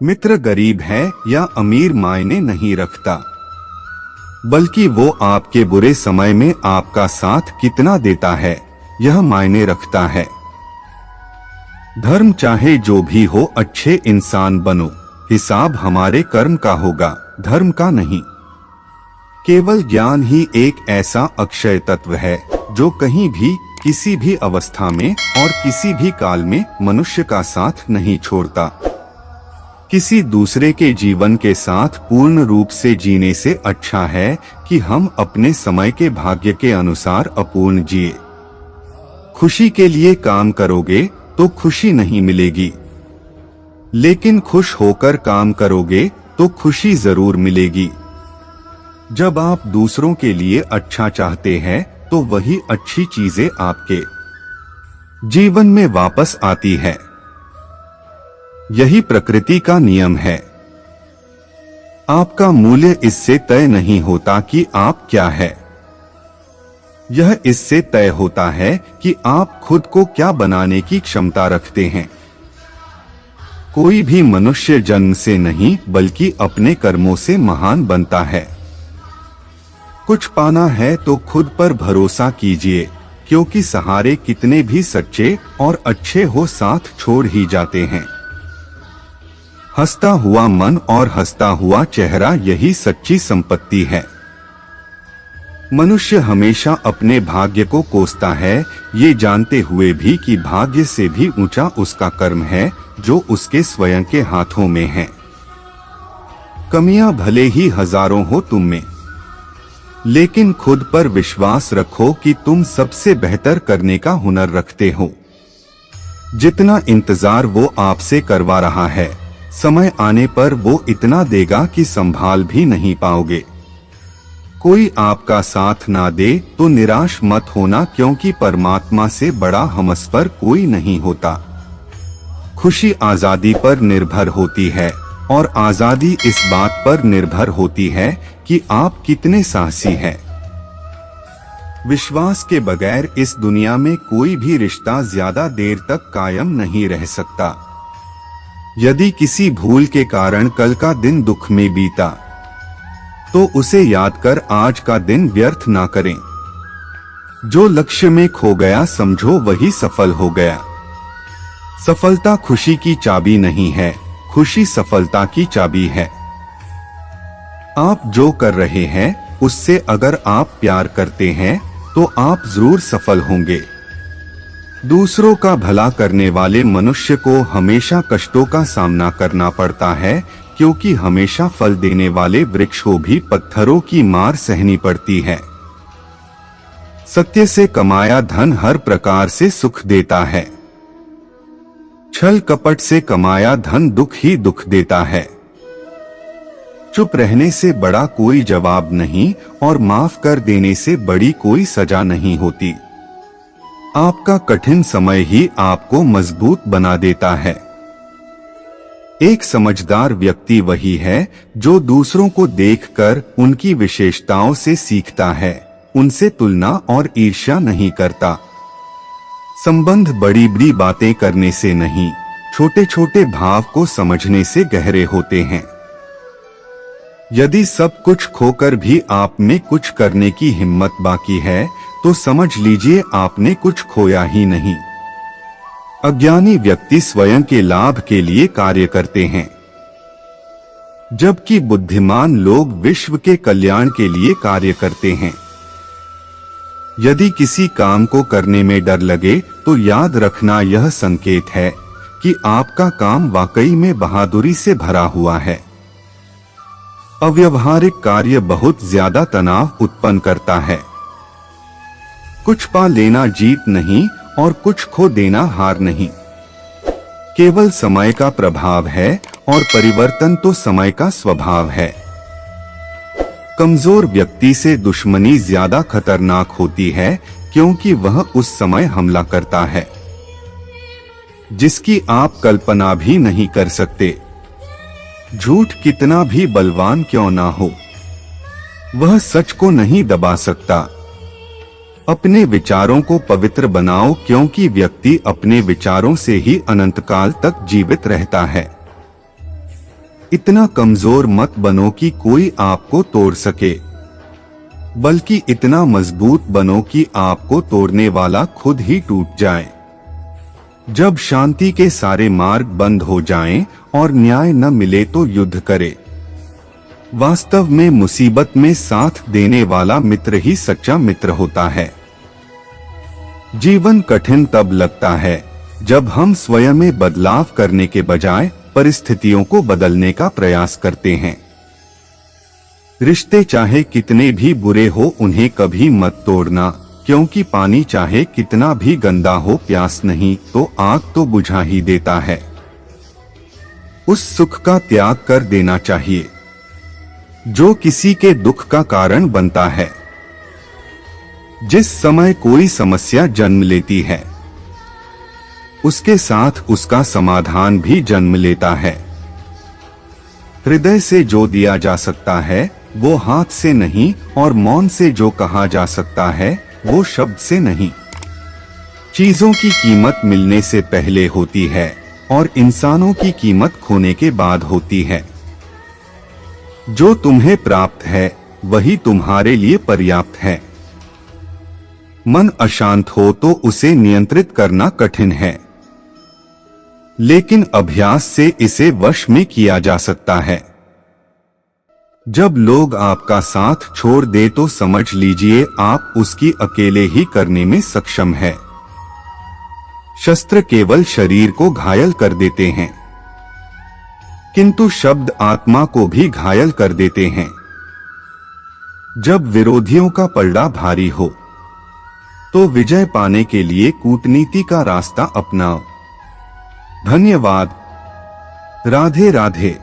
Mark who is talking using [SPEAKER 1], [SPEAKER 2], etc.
[SPEAKER 1] मित्र गरीब है या अमीर मायने नहीं रखता, बल्कि वो आपके बुरे समय में आपका साथ कितना देता है यह मायने रखता है। धर्म चाहे जो भी हो, अच्छे इंसान बनो, हिसाब हमारे कर्म का होगा, धर्म का नहीं। केवल ज्ञान ही एक ऐसा अक्षय तत्व है जो कहीं भी, किसी भी अवस्था में और किसी भी काल में मनुष्य का साथ नहीं छोड़ता। किसी दूसरे के जीवन के साथ पूर्ण रूप से जीने से अच्छा है कि हम अपने समय के भाग्य के अनुसार अपूर्ण जिए। खुशी के लिए काम करोगे तो खुशी नहीं मिलेगी, लेकिन खुश होकर काम करोगे तो खुशी जरूर मिलेगी। जब आप दूसरों के लिए अच्छा चाहते हैं तो वही अच्छी चीजें आपके जीवन में वापस आती है। यही प्रकृति का नियम है। आपका मूल्य इससे तय नहीं होता कि आप क्या है, यह इससे तय होता है कि आप खुद को क्या बनाने की क्षमता रखते हैं। कोई भी मनुष्य जन्म से नहीं बल्कि अपने कर्मों से महान बनता है। कुछ पाना है तो खुद पर भरोसा कीजिए, क्योंकि सहारे कितने भी सच्चे और अच्छे हो साथ छोड़ ही जाते हैं। हंसता हुआ मन और हंसता हुआ चेहरा, यही सच्ची संपत्ति है। मनुष्य हमेशा अपने भाग्य को कोसता है, ये जानते हुए भी कि भाग्य से भी ऊंचा उसका कर्म है जो उसके स्वयं के हाथों में है। कमियां भले ही हजारों हो तुम में, लेकिन खुद पर विश्वास रखो कि तुम सबसे बेहतर करने का हुनर रखते हो। जितना इंतजार वो आपसे करवा रहा है, समय आने पर वो इतना देगा कि संभाल भी नहीं पाओगे। कोई आपका साथ ना दे तो निराश मत होना, क्योंकि परमात्मा से बड़ा हमसफर कोई नहीं होता। खुशी आजादी पर निर्भर होती है और आजादी इस बात पर निर्भर होती है कि आप कितने साहसी हैं। विश्वास के बगैर इस दुनिया में कोई भी रिश्ता ज्यादा देर तक कायम नहीं रह सकता। यदि किसी भूल के कारण कल का दिन दुख में बीता तो उसे याद कर आज का दिन व्यर्थ ना करें। जो लक्ष्य में खो गया समझो वही सफल हो गया। सफलता खुशी की चाबी नहीं है, खुशी सफलता की चाबी है। आप जो कर रहे हैं उससे अगर आप प्यार करते हैं तो आप जरूर सफल होंगे। दूसरों का भला करने वाले मनुष्य को हमेशा कष्टों का सामना करना पड़ता है, क्योंकि हमेशा फल देने वाले वृक्ष को भी पत्थरों की मार सहनी पड़ती है। सत्य से कमाया धन हर प्रकार से सुख देता है, छल कपट से कमाया धन दुख ही दुख देता है। चुप रहने से बड़ा कोई जवाब नहीं और माफ कर देने से बड़ी कोई सजा नहीं होती। आपका कठिन समय ही आपको मजबूत बना देता है। एक समझदार व्यक्ति वही है जो दूसरों को देखकर उनकी विशेषताओं से सीखता है, उनसे तुलना और ईर्ष्या नहीं करता। संबंध बड़ी बड़ी बातें करने से नहीं, छोटे छोटे भाव को समझने से गहरे होते हैं। यदि सब कुछ खोकर भी आप में कुछ करने की हिम्मत बाकी है तो समझ लीजिए आपने कुछ खोया ही नहीं। अज्ञानी व्यक्ति स्वयं के लाभ के लिए कार्य करते हैं, जबकि बुद्धिमान लोग विश्व के कल्याण के लिए कार्य करते हैं। यदि किसी काम को करने में डर लगे तो याद रखना यह संकेत है कि आपका काम वाकई में बहादुरी से भरा हुआ है। अव्यावहारिक कार्य बहुत ज्यादा तनाव उत्पन्न करता है। कुछ पा लेना जीत नहीं और कुछ खो देना हार नहीं। केवल समय का प्रभाव है और परिवर्तन तो समय का स्वभाव है। कमजोर व्यक्ति से दुश्मनी ज्यादा खतरनाक होती है, क्योंकि वह उस समय हमला करता है जिसकी आप कल्पना भी नहीं कर सकते। झूठ कितना भी बलवान क्यों ना हो, वह सच को नहीं दबा सकता। अपने विचारों को पवित्र बनाओ, क्योंकि व्यक्ति अपने विचारों से ही अनंत काल तक जीवित रहता है। इतना कमजोर मत बनो कि कोई आपको तोड़ सके, बल्कि इतना मजबूत बनो कि आपको तोड़ने वाला खुद ही टूट जाए। जब शांति के सारे मार्ग बंद हो जाएं और न्याय न मिले तो युद्ध करे। वास्तव में मुसीबत में साथ देने वाला मित्र ही सच्चा मित्र होता है। जीवन कठिन तब लगता है जब हम स्वयं में बदलाव करने के बजाय परिस्थितियों को बदलने का प्रयास करते हैं। रिश्ते चाहे कितने भी बुरे हो उन्हें कभी मत तोड़ना, क्योंकि पानी चाहे कितना भी गंदा हो प्यास नहीं तो आग तो बुझा ही देता है। उस सुख का त्याग कर देना चाहिए जो किसी के दुख का कारण बनता है। जिस समय कोई समस्या जन्म लेती है उसके साथ उसका समाधान भी जन्म लेता है। हृदय से जो दिया जा सकता है वो हाथ से नहीं, और मौन से जो कहा जा सकता है वो शब्द से नहीं। चीजों की कीमत मिलने से पहले होती है और इंसानों की कीमत खोने के बाद होती है। जो तुम्हें प्राप्त है वही तुम्हारे लिए पर्याप्त है। मन अशांत हो तो उसे नियंत्रित करना कठिन है, लेकिन अभ्यास से इसे वश में किया जा सकता है। जब लोग आपका साथ छोड़ दे तो समझ लीजिए आप उसकी अकेले ही करने में सक्षम है। शस्त्र केवल शरीर को घायल कर देते हैं, किंतु शब्द आत्मा को भी घायल कर देते हैं। जब विरोधियों का पलड़ा भारी हो तो विजय पाने के लिए कूटनीति का रास्ता अपनाओ। धन्यवाद। राधे राधे।